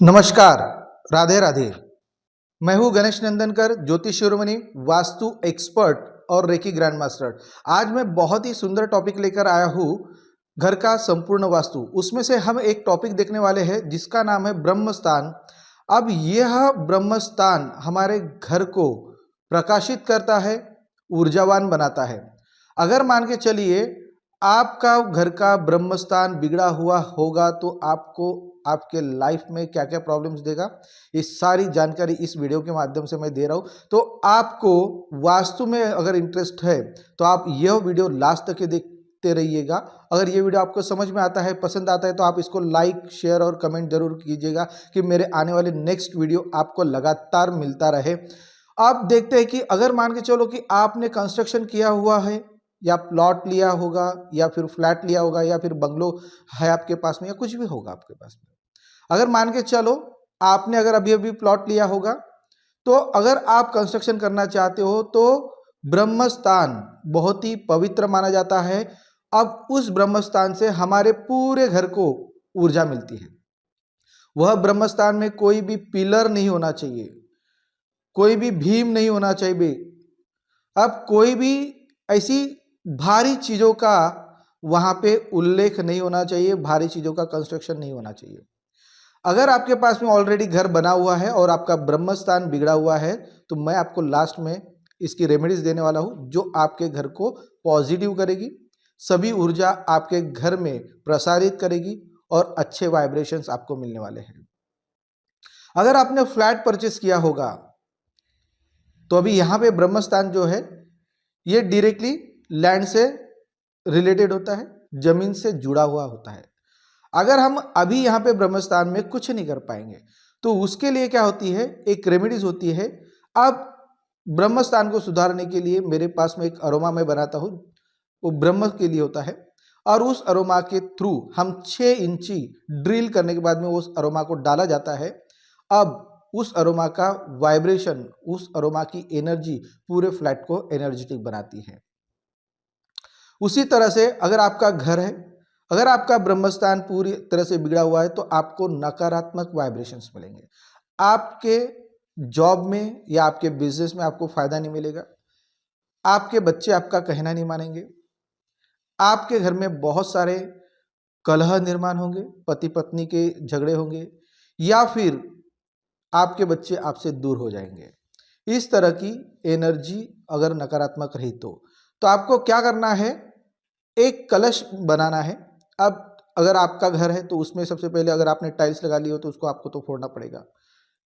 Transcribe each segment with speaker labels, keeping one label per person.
Speaker 1: नमस्कार, राधे राधे। मैं हूं गणेश नंदनकर, ज्योतिष शिरोमणि, वास्तु एक्सपर्ट और रेकी ग्रैंड मास्टर। आज मैं बहुत ही सुंदर टॉपिक लेकर आया हूं, घर का संपूर्ण वास्तु। उसमें से हम एक टॉपिक देखने वाले हैं जिसका नाम है ब्रह्मस्थान। अब यह ब्रह्मस्थान हमारे घर को प्रकाशित करता है, ऊर्जावान बनाता है। अगर मान के चलिए आपका घर का ब्रह्मस्थान बिगड़ा हुआ होगा तो आपको आपके लाइफ में क्या क्या प्रॉब्लम्स देगा, ये सारी जानकारी इस वीडियो के माध्यम से मैं दे रहा हूं। तो आपको वास्तु में अगर इंटरेस्ट है तो आप यह वीडियो लास्ट तक देखते रहिएगा। अगर ये वीडियो आपको समझ में आता है, पसंद आता है, तो आप इसको लाइक, शेयर और कमेंट जरूर कीजिएगा कि मेरे आने वाले नेक्स्ट वीडियो आपको लगातार मिलता रहे। आप देखते हैं कि अगर मान के चलो कि आपने कंस्ट्रक्शन किया हुआ है, या प्लॉट लिया होगा, या फिर फ्लैट लिया होगा, या फिर बंगलो है आपके पास में, या कुछ भी होगा आपके पास में। अगर मान के चलो आपने अगर अभी अभी प्लॉट लिया होगा, तो अगर आप कंस्ट्रक्शन करना चाहते हो तो ब्रह्मस्थान बहुत ही पवित्र माना जाता है। अब उस ब्रह्मस्थान से हमारे पूरे घर को ऊर्जा मिलती है। वह ब्रह्मस्थान में कोई भी पिलर नहीं होना चाहिए, कोई भी भीम नहीं होना चाहिए। अब कोई भी ऐसी भारी चीजों का वहां पे उल्लेख नहीं होना चाहिए, भारी चीजों का कंस्ट्रक्शन नहीं होना चाहिए। अगर आपके पास में ऑलरेडी घर बना हुआ है और आपका ब्रह्मस्थान बिगड़ा हुआ है, तो मैं आपको लास्ट में इसकी रेमेडीज देने वाला हूं जो आपके घर को पॉजिटिव करेगी, सभी ऊर्जा आपके घर में प्रसारित करेगी और अच्छे वाइब्रेशंस आपको मिलने वाले हैं। अगर आपने फ्लैट परचेस किया होगा तो अभी यहां पे ब्रह्मस्थान जो है ये डायरेक्टली लैंड से रिलेटेड होता है, जमीन से जुड़ा हुआ होता है। अगर हम अभी यहाँ पे ब्रह्मस्थान में कुछ नहीं कर पाएंगे तो उसके लिए क्या होती है, एक रेमेडीज होती है। अब ब्रह्मस्थान को सुधारने के लिए मेरे पास में एक अरोमा मैं बनाता हूँ, वो ब्रह्म के लिए होता है। और उस अरोमा के थ्रू हम 6 इंची ड्रिल करने के बाद में उस अरोमा को डाला जाता है। अब उस अरोमा का वाइब्रेशन, उस अरोमा की एनर्जी पूरे फ्लैट को एनर्जेटिक बनाती है। उसी तरह से अगर आपका घर है, अगर आपका ब्रह्मस्थान पूरी तरह से बिगड़ा हुआ है तो आपको नकारात्मक वाइब्रेशंस मिलेंगे। आपके जॉब में या आपके बिजनेस में आपको फायदा नहीं मिलेगा। आपके बच्चे आपका कहना नहीं मानेंगे। आपके घर में बहुत सारे कलह निर्माण होंगे, पति पत्नी के झगड़े होंगे, या फिर आपके बच्चे आपसे दूर हो जाएंगे। इस तरह की एनर्जी अगर नकारात्मक रही तो आपको क्या करना है, एक कलश बनाना है। अब अगर आपका घर है तो उसमें सबसे पहले अगर आपने टाइल्स लगा ली हो तो उसको आपको तो फोड़ना पड़ेगा,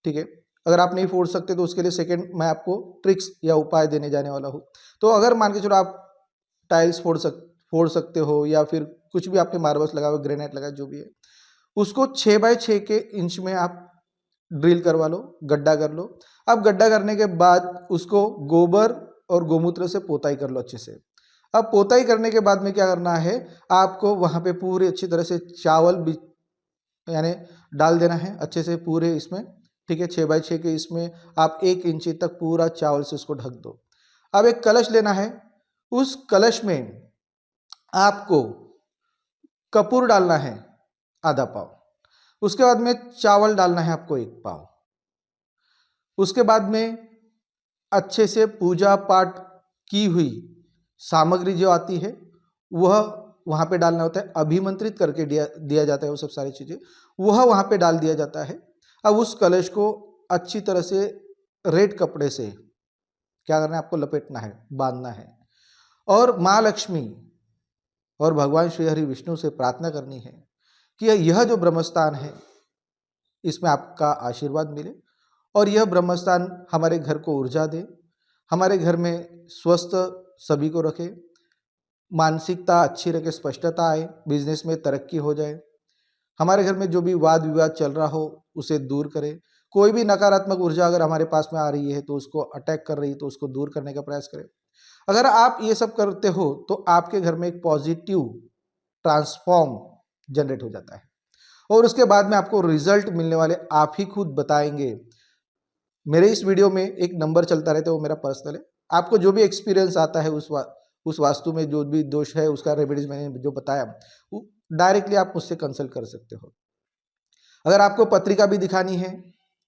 Speaker 1: ठीक है। अगर आप नहीं फोड़ सकते तो उसके लिए सेकंड मैं आपको ट्रिक्स या उपाय देने जाने वाला हूँ। तो अगर मान के चलो आप टाइल्स फोड़ सकते हो, या फिर कुछ भी आपने मार्बल्स लगा हुआ, ग्रेनाइट लगा, जो भी है, उसको 6 बाय 6 के इंच में आप ड्रिल करवा लो, गड्ढा कर लो। अब गड्ढा करने के बाद उसको गोबर और गोमूत्र से पोताई कर लो अच्छे से। अब पोताई करने के बाद में क्या करना है, आपको वहां पे पूरे अच्छी तरह से चावल भी यानी डाल देना है अच्छे से पूरे इसमें, ठीक है। 6 बाय 6 के इसमें आप 1 इंची तक पूरा चावल से उसको ढक दो। अब एक कलश लेना है, उस कलश में आपको कपूर डालना है आधा पाव, उसके बाद में चावल डालना है आपको 1 पाव, उसके बाद में अच्छे से पूजा पाठ की हुई सामग्री जो आती है वह वहाँ पे डालना होता है। अभिमंत्रित करके दिया जाता है वो सब सारी चीज़ें, वह वहाँ पे डाल दिया जाता है। अब उस कलश को अच्छी तरह से रेड कपड़े से क्या करना है, आपको लपेटना है, बांधना है, और माँ लक्ष्मी और भगवान श्री हरि विष्णु से प्रार्थना करनी है कि यह जो ब्रह्मस्थान है इसमें आपका आशीर्वाद मिले, और यह ब्रह्मस्थान हमारे घर को ऊर्जा दे, हमारे घर में स्वस्थ सभी को रखे, मानसिकता अच्छी रखे, स्पष्टता आए, बिजनेस में तरक्की हो जाए, हमारे घर में जो भी वाद विवाद चल रहा हो उसे दूर करे। कोई भी नकारात्मक ऊर्जा अगर हमारे पास में आ रही है तो उसको अटैक कर रही है तो उसको दूर करने का प्रयास करें। अगर आप ये सब करते हो तो आपके घर में एक पॉजिटिव ट्रांसफॉर्म जनरेट हो जाता है, और उसके बाद में आपको रिजल्ट मिलने वाले आप ही खुद बताएंगे। मेरे इस वीडियो में एक नंबर चलता रहता है, वो मेरा पर्सनल है। आपको जो भी एक्सपीरियंस आता है उस वास्तु में जो भी दोष है उसका रेमेडीज मैंने जो बताया, डायरेक्टली आप मुझसे कंसल्ट कर सकते हो। अगर आपको पत्रिका भी दिखानी है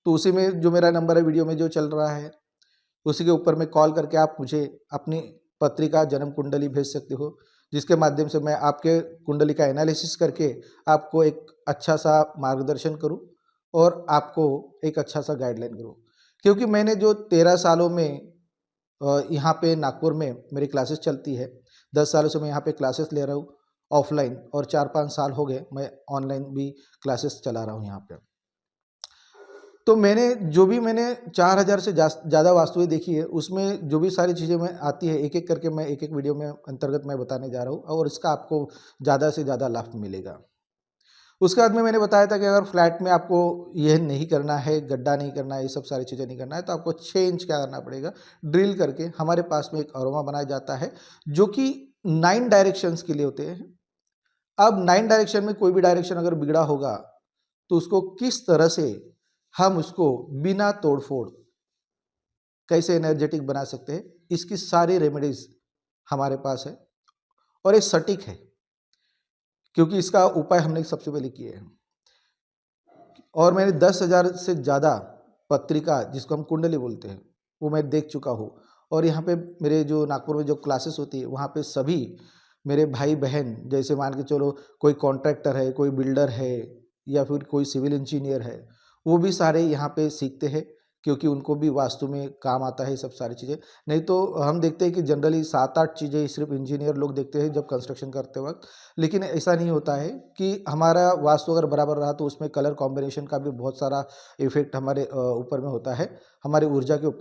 Speaker 1: तो उसी में जो मेरा नंबर है वीडियो में जो चल रहा है उसी के ऊपर में कॉल करके आप मुझे अपनी पत्रिका जन्म कुंडली भेज सकते हो, जिसके माध्यम से मैं आपके कुंडली का एनालिसिस करके आपको एक अच्छा सा मार्गदर्शन करूं और आपको एक अच्छा सा गाइडलाइन करूं। क्योंकि मैंने जो 13 सालों में यहाँ पे नागपुर में मेरी क्लासेस चलती है, 10 सालों से मैं यहाँ पे क्लासेस ले रहा हूँ ऑफलाइन, और 4-5 साल हो गए मैं ऑनलाइन भी क्लासेस चला रहा हूँ यहाँ पे। तो मैंने 4000 से ज़्यादा वास्तुएं देखी है, उसमें जो भी सारी चीज़ें मैं आती है एक एक करके मैं एक एक वीडियो में अंतर्गत मैं बताने जा रहा हूँ और इसका आपको ज़्यादा से ज़्यादा लाभ मिलेगा। उसके बाद में मैंने बताया था कि अगर फ्लैट में आपको यह नहीं करना है, गड्ढा नहीं करना है, ये सब सारी चीज़ें नहीं करना है, तो आपको 6 इंच क्या करना पड़ेगा, ड्रिल करके हमारे पास में एक अरोमा बनाया जाता है जो कि 9 डायरेक्शंस के लिए होते हैं। अब 9 डायरेक्शन में कोई भी डायरेक्शन अगर बिगड़ा होगा तो उसको किस तरह से हम उसको बिना तोड़-फोड़ कैसे एनर्जेटिक बना सकते हैं, इसकी सारी रेमेडीज़ हमारे पास है और ये सटीक है, क्योंकि इसका उपाय हमने सबसे पहले किए हैं। और मैंने 10,000 से ज़्यादा पत्रिका, जिसको हम कुंडली बोलते हैं, वो मैं देख चुका हूँ। और यहाँ पे मेरे जो नागपुर में जो क्लासेस होती है, वहाँ पे सभी मेरे भाई-बहन, जैसे मान के चलो कोई कॉन्ट्रैक्टर है, कोई बिल्डर है या फिर कोई सिविल इंजीनियर है, वो भी सारे यहाँ पे सीखते हैं, क्योंकि उनको भी वास्तु में काम आता है ये सब सारी चीज़ें। नहीं तो हम देखते हैं कि जनरली 7-8 चीज़ें सिर्फ इंजीनियर लोग देखते हैं जब कंस्ट्रक्शन करते वक़्त। लेकिन ऐसा नहीं होता है कि हमारा वास्तु अगर बराबर रहा तो उसमें कलर कॉम्बिनेशन का भी बहुत सारा इफ़ेक्ट हमारे ऊपर में होता है, हमारी ऊर्जा के ऊपर